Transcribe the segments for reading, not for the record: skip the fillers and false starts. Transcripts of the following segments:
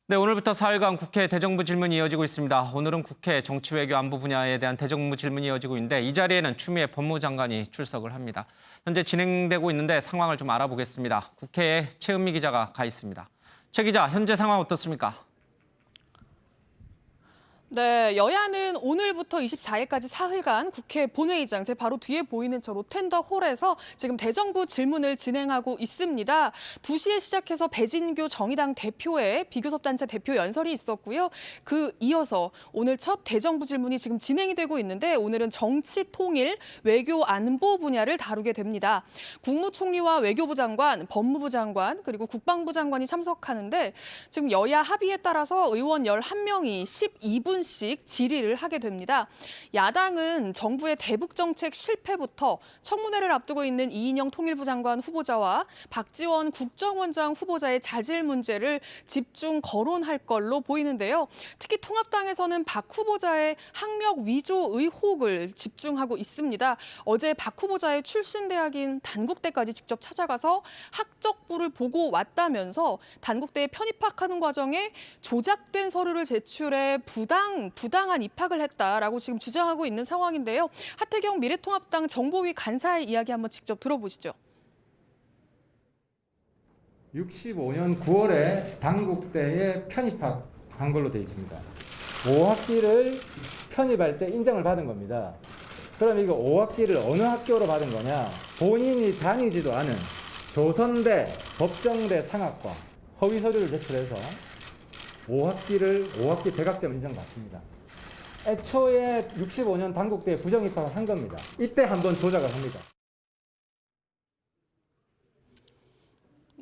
네, 오늘부터 4일간 국회 대정부 질문이 이어지고 있습니다. 오늘은 국회 정치 외교 안보 분야에 대한 대정부 질문이 이어지고 있는데 이 자리에는 추미애 법무장관이 출석을 합니다. 현재 진행되고 있는데 상황을 좀 알아보겠습니다. 국회에 최은미 기자가 가 있습니다. 최 기자, 현재 상황 어떻습니까? 네, 여야는 오늘부터 24일까지 사흘간 국회 본회의장, 제 바로 뒤에 보이는 저 로텐더 홀에서 지금 대정부 질문을 진행하고 있습니다. 2시에 시작해서 배진교 정의당 대표의 비교섭단체 대표 연설이 있었고요. 그 이어서 오늘 첫 대정부 질문이 지금 진행이 되고 있는데 오늘은 정치 통일, 외교 안보 분야를 다루게 됩니다. 국무총리와 외교부 장관, 법무부 장관, 그리고 국방부 장관이 참석하는데 지금 여야 합의에 따라서 의원 11명이 12분 씩 질의를 하게 됩니다. 야당은 정부의 대북 정책 실패부터 청문회를 앞두고 있는 이인영 통일부 장관 후보자와 박지원 국정원장 후보자의 자질 문제를 집중 거론할 걸로 보이는데요. 특히 통합당에서는 박 후보자의 학력 위조 의혹을 집중하고 있습니다. 어제 박 후보자의 출신 대학인 단국대까지 직접 찾아가서 학적부를 보고 왔다면서 단국대에 편입학하는 과정에 조작된 서류를 제출해 부당한 입학을 했다라고 지금 주장하고 있는 상황인데요. 하태경 미래통합당 정보위 간사의 이야기 한번 직접 들어보시죠. 65년 9월에 단국대에 편입한 걸로 되어 있습니다. 5학기를 편입할 때 인정을 받은 겁니다. 그럼 이거 5학기를 어느 학교로 받은 거냐? 본인이 다니지도 않은 조선대, 법정대 상학과 허위 서류를 제출해서 5학기 백학점 인정받습니다. 애초에 65년 단국대에 부정입학을 한 겁니다. 이때 한번 조작을 합니다.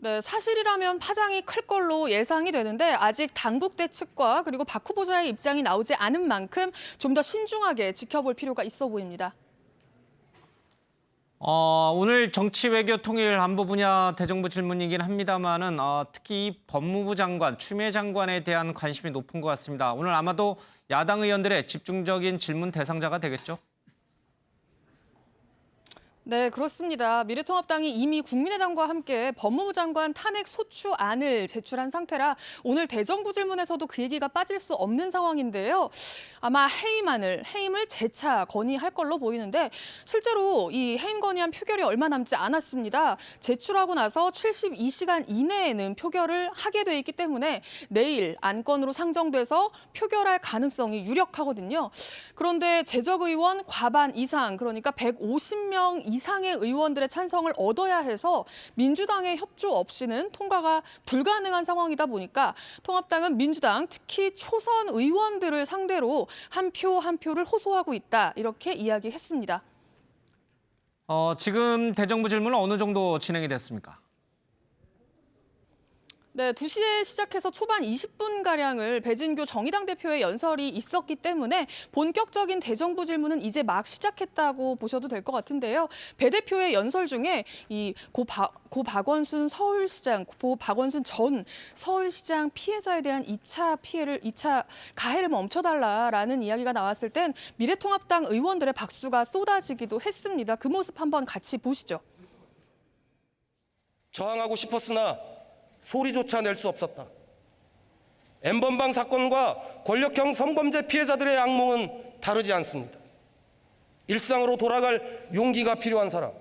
네, 사실이라면 파장이 클 걸로 예상이 되는데 아직 단국대 측과 그리고 박 후보자의 입장이 나오지 않은 만큼 좀 더 신중하게 지켜볼 필요가 있어 보입니다. 오늘 정치 외교 통일 안보 분야 대정부 질문이긴 합니다만은 특히 이 법무부 장관, 추미애 장관에 대한 관심이 높은 것 같습니다. 오늘 아마도 야당 의원들의 집중적인 질문 대상자가 되겠죠? 네, 그렇습니다. 미래통합당이 이미 국민의당과 함께 법무부 장관 탄핵 소추안을 제출한 상태라 오늘 대정부 질문에서도 그 얘기가 빠질 수 없는 상황인데요. 아마 해임을 재차 건의할 걸로 보이는데 실제로 이 해임 건의안 표결이 얼마 남지 않았습니다. 제출하고 나서 72시간 이내에는 표결을 하게 돼 있기 때문에 내일 안건으로 상정돼서 표결할 가능성이 유력하거든요. 그런데 재적 의원 과반 이상, 그러니까 150명 이상의 의원들의 찬성을 얻어야 해서 민주당의 협조 없이는 통과가 불가능한 상황이다 보니까 통합당은 민주당, 특히 초선 의원들을 상대로 한 표 한 표를 호소하고 있다, 이렇게 이야기했습니다. 지금 대정부 질문은 어느 정도 진행이 됐습니까? 네, 2시에 시작해서 초반 20분가량을 배진교 정의당 대표의 연설이 있었기 때문에 본격적인 대정부 질문은 이제 막 시작했다고 보셔도 될 것 같은데요. 배 대표의 연설 중에 고 박원순 전 서울시장 피해자에 대한 2차 가해를 멈춰달라라는 이야기가 나왔을 땐 미래통합당 의원들의 박수가 쏟아지기도 했습니다. 그 모습 한번 같이 보시죠. 저항하고 싶었으나 소리조차 낼 수 없었다. N번방 사건과 권력형 성범죄 피해자들의 악몽은 다르지 않습니다. 일상으로 돌아갈 용기가 필요한 사람,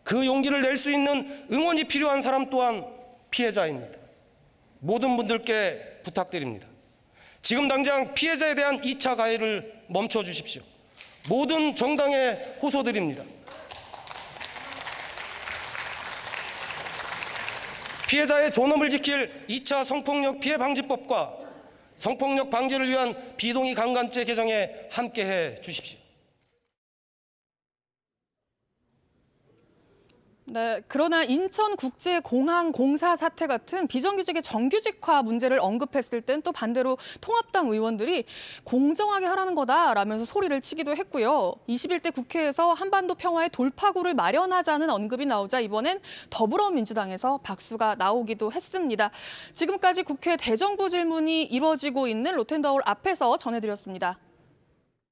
그 용기를 낼 수 있는 응원이 필요한 사람 또한 피해자입니다. 모든 분들께 부탁드립니다. 지금 당장 피해자에 대한 2차 가해를 멈춰주십시오. 모든 정당에 호소드립니다. 피해자의 존엄을 지킬 2차 성폭력 피해 방지법과 성폭력 방지를 위한 비동의 강간죄 개정에 함께해 주십시오. 네, 그러나 인천국제공항공사 사태 같은 비정규직의 정규직화 문제를 언급했을 땐 또 반대로 통합당 의원들이 공정하게 하라는 거다라면서 소리를 치기도 했고요. 21대 국회에서 한반도 평화의 돌파구를 마련하자는 언급이 나오자 이번엔 더불어민주당에서 박수가 나오기도 했습니다. 지금까지 국회 대정부 질문이 이루어지고 있는 로텐더홀 앞에서 전해드렸습니다.